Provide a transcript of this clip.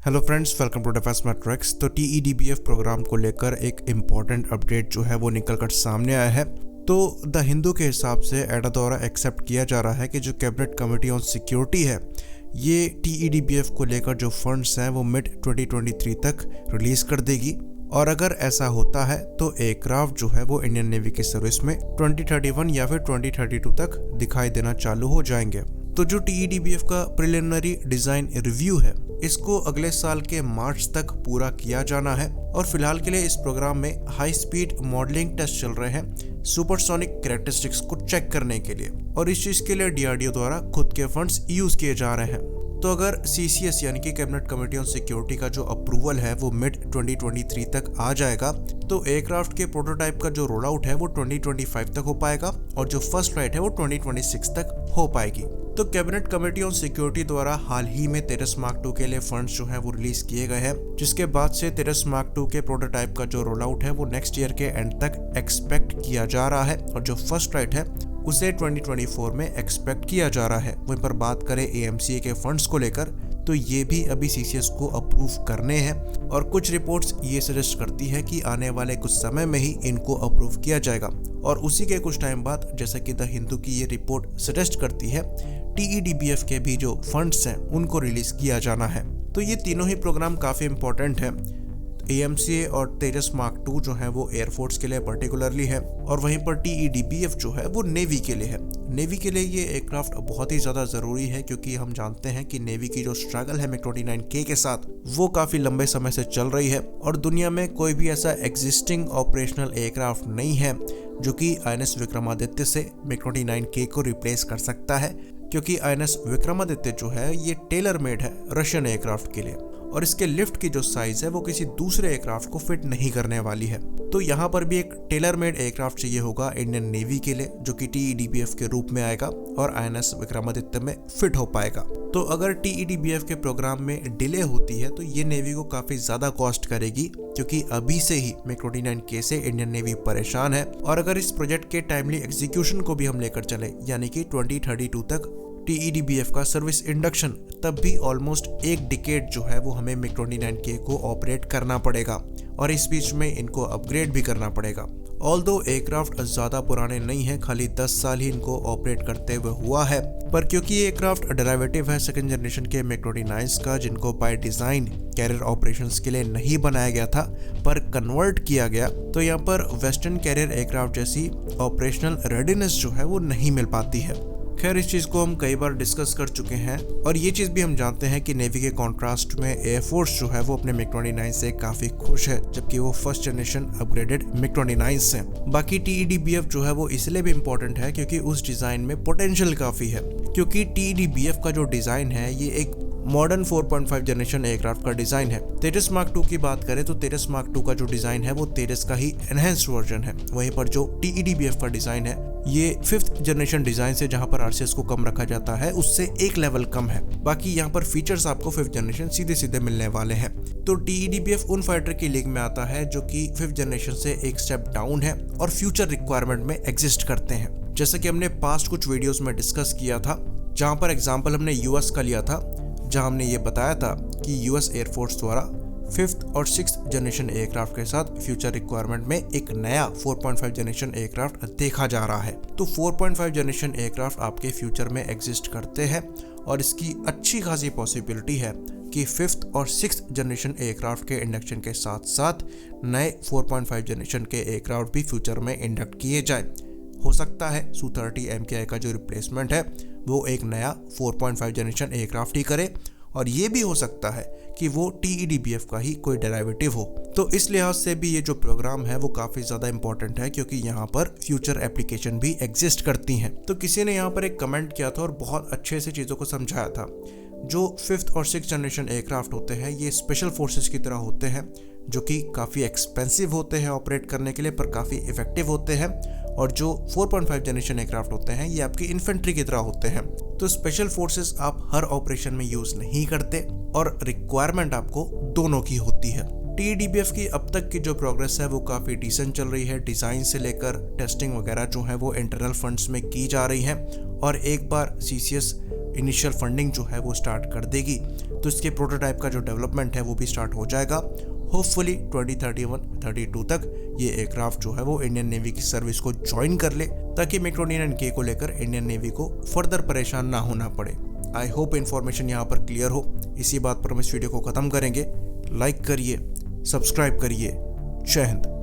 Hello friends, welcome to defence matrix. तो TEDBF programme को लेकर एक इम्पॉर्टेंट अपडेट जो है वो निकल कर सामने आया है। तो द हिंदू के हिसाब से एडा द्वारा एक्सेप्ट किया जा रहा है कि जो कैबिनेट कमेटी ऑन सिक्योरिटी है ये टीईडीबीएफ को लेकर जो फंड्स हैं वो मिड 2023 तक रिलीज कर देगी। और अगर ऐसा होता है तो एयरक्राफ्ट जो है वो इंडियन नेवी की सर्विस में 2031 या फिर 2032 तक दिखाई देना चालू हो जाएंगे। तो जो टीईडीबीएफ का प्रिलिमिनरी डिजाइन रिव्यू है इसको अगले साल के मार्च तक पूरा किया जाना है। और फिलहाल के लिए इस प्रोग्राम में हाई स्पीड मॉडलिंग टेस्ट चल रहे हैं सुपरसोनिक कैरेक्टरिस्टिक्स को चेक करने के लिए, और इस चीज के लिए डीआरडीओ द्वारा खुद के फंड्स यूज किए जा रहे हैं। तो अगर सीसीएस यानी कि कैबिनेट कमेटी ऑन सिक्योरिटी का जो अप्रूवल है वो मिड 2023 तक आ जाएगा तो एयरक्राफ्ट के प्रोटोटाइप का जो रोल आउट है वो 2025 तक हो पाएगा और जो फर्स्ट फ्लाइट है वो 2026 तक हो पाएगी। तो कैबिनेट कमेटी ऑन सिक्योरिटी द्वारा हाल ही में तेरस मार्क 2 के लिए फंड्स जो है वो रिलीज किए गए हैं, जिसके बाद से तेरस मार्क 2 के प्रोटोटाइप का जो रोल आउट है वो नेक्स्ट ईयर के एंड तक एक्सपेक्ट किया जा रहा है और जो फर्स्ट फ्लाइट है उसे 2024 में एक्सपेक्ट किया जा रहा है। वहीं पर बात करें एएमसीए के फंड्स को लेकर तो ये भी अभी सीसीएस को अप्रूव करने हैं और कुछ रिपोर्ट्स ये सजेस्ट करती है कि आने वाले कुछ समय में ही इनको अप्रूव किया जाएगा। और उसी के कुछ टाइम बाद जैसा कि द हिंदू की ये रिपोर्ट सजेस्ट करती है टीईडीबीएफ के भी जो फंड्स हैं उनको रिलीज किया जाना है। तो ये तीनों ही प्रोग्राम काफी इंपॉर्टेंट है। एएमसीए और तेजस मार्क 2 जो है वो एयरफोर्स के लिए पर्टिकुलरली है और वहीं पर टीईडीबीएफ जो है वो नेवी के लिए है। नेवी के लिए ये एयरक्राफ्ट बहुत ही ज्यादा जरूरी है क्योंकि हम जानते हैं कि नेवी की जो स्ट्रगल है MiG-29K के साथ वो काफी लंबे समय से चल रही है और दुनिया में कोई भी ऐसा एग्जिस्टिंग ऑपरेशनल एयरक्राफ्ट नहीं है जो कि आईएनएस विक्रमादित्य से MiG-29K को रिप्लेस कर सकता है, क्योंकि आईएनएस विक्रमादित्य जो है ये टेलर मेड है रशियन एयरक्राफ्ट के लिए और इसके लिफ्ट की जो साइज है वो किसी दूसरे एयरक्राफ्ट को फिट नहीं करने वाली है। तो यहाँ पर भी एक टेलर मेड एयरक्राफ्ट चाहिए होगा इंडियन नेवी के लिए जो कि टीईडीबीएफ के रूप में आएगा और आईएनएस विक्रमादित्य में फिट हो पाएगा। तो अगर टीईडीबीएफ के प्रोग्राम में डिले होती है तो ये नेवी को काफी ज्यादा कॉस्ट करेगी, क्योंकि अभी से ही MiG-29K से इंडियन नेवी परेशान है। और अगर इस प्रोजेक्ट के टाइमली एग्जीक्यूशन को भी हम लेकर चले यानी कि 2032 तक टीईडीबीएफ का सर्विस इंडक्शन, तब भी ऑलमोस्ट एक डिकेड जो है वो हमें MiG-29K को ऑपरेट करना पड़ेगा और इस बीच में इनको अपग्रेड भी करना पड़ेगा। ऑल्दो एयरक्राफ्ट ज्यादा पुराने नहीं है, खाली 10 साल ही इनको ऑपरेट करते हुए हुआ है, पर क्योंकि ये एयरक्राफ्ट डेरिवेटिव है सेकंड जनरेशन के MiG-29 का जिनको बाय डिजाइन कैरियर ऑपरेशंस के लिए नहीं बनाया गया था पर कन्वर्ट किया गया, तो यहाँ पर वेस्टर्न कैरियर एयरक्राफ्ट जैसी ऑपरेशनल रेडीनेस जो है वो नहीं मिल पाती है। खैर इस चीज को हम कई बार डिस्कस कर चुके हैं और ये चीज भी हम जानते हैं कि नेवी के कॉन्ट्रास्ट में एयरफोर्स जो है वो अपने MiG-29 से काफी खुश है, जबकि वो फर्स्ट जनरेशन अपग्रेडेड MiG-29 से। बाकी टीईडीबीएफ जो है वो इसलिए भी इम्पोर्टेंट है क्योंकि उस डिजाइन में पोटेंशियल काफी है, क्योंकि टीईडीबीएफ का जो डिजाइन है ये एक मॉडर्न 4.5 जनरेशन एयरक्राफ्ट का डिजाइन है। तेजस मार्क 2 की बात करें तो तेजस मार्क 2 का जो डिजाइन है वो तेजस का ही एनहेंस्ड वर्जन है। वहीं पर जो टीईडीबीएफ का डिजाइन है ये 5th जनरेशन डिजाइन से, जहां पर आरसीएस को कम रखा जाता है, उससे एक लेवल कम है। बाकी यहाँ पर फीचर्स आपको 5th जनरेशन सीधे सीधे मिलने वाले हैं। तो टीईडीबीएफ उन फाइटर की लीग में आता है जो कि 5th जनरेशन से एक स्टेप डाउन है और फ्यूचर रिक्वायरमेंट में एग्जिस्ट करते हैं। जैसे कि हमने पास्ट कुछ वीडियोस में डिस्कस किया था, जहां पर एग्जाम्पल हमने यूएस का लिया था, जहां हमने ये बताया था कि यूएस एयरफोर्स द्वारा 5th और 6th जनरेशन एयरक्राफ्ट के साथ फ्यूचर रिक्वायरमेंट में एक नया 4.5 जनरेशन एयरक्राफ्ट देखा जा रहा है। तो 4.5 जनरेशन एयरक्राफ्ट आपके फ्यूचर में एग्जिस्ट करते हैं और इसकी अच्छी खासी पॉसिबिलिटी है कि 5th और 6th जनरेशन एयरक्राफ्ट के इंडक्शन के साथ साथ नए 4.5 जनरेशन के एयरक्राफ्ट भी फ्यूचर में इंडक्ट किए जाए। हो सकता है Su-30 MKI का जो रिप्लेसमेंट है वो एक नया 4.5 जनरेशन एयरक्राफ्ट ही करे, और ये भी हो सकता है कि वो टीईडीबीएफ का ही कोई डेरिवेटिव हो। तो इस लिहाज से भी ये जो प्रोग्राम है वो काफी ज्यादा इंपॉर्टेंट है क्योंकि यहाँ पर फ्यूचर एप्लीकेशन भी एग्जिस्ट करती हैं। तो किसी ने यहाँ पर एक कमेंट किया था और बहुत अच्छे से चीजों को समझाया था। जो 5th और 6th जनरेशन एयरक्राफ्ट होते हैं ये स्पेशल फोर्सेस की तरह होते हैं जो कि काफ़ी एक्सपेंसिव होते हैं ऑपरेट करने के लिए पर काफ़ी इफेक्टिव होते हैं, और जो 4.5 जनरेशन एयरक्राफ्ट होते हैं ये आपकी इन्फेंट्री की तरह होते हैं। तो स्पेशल फोर्सेस आप हर ऑपरेशन में यूज़ नहीं करते और रिक्वायरमेंट आपको दोनों की होती है। टीईडीबीएफ की अब तक की जो प्रोग्रेस है वो काफ़ी डिसेंट चल रही है। डिज़ाइन से लेकर टेस्टिंग वगैरह जो है वो इंटरनल फंड्स में की जा रही है और एक बार सीसीएस इनिशियल फंडिंग जो है वो स्टार्ट कर देगी, तो इसके प्रोटोटाइप का जो डेवलपमेंट है वो भी स्टार्ट हो जाएगा। होपफुली 2031-32 तक ये एयरक्राफ्ट जो है वो इंडियन नेवी की सर्विस को ज्वाइन कर ले, ताकि MiG-29K को लेकर इंडियन नेवी को फर्दर परेशान ना होना पड़े। आई होप इन्फॉर्मेशन यहाँ पर क्लियर हो। इसी बात पर हम इस वीडियो को ख़त्म करेंगे। लाइक करिए, सब्सक्राइब करिए। जय हिंद।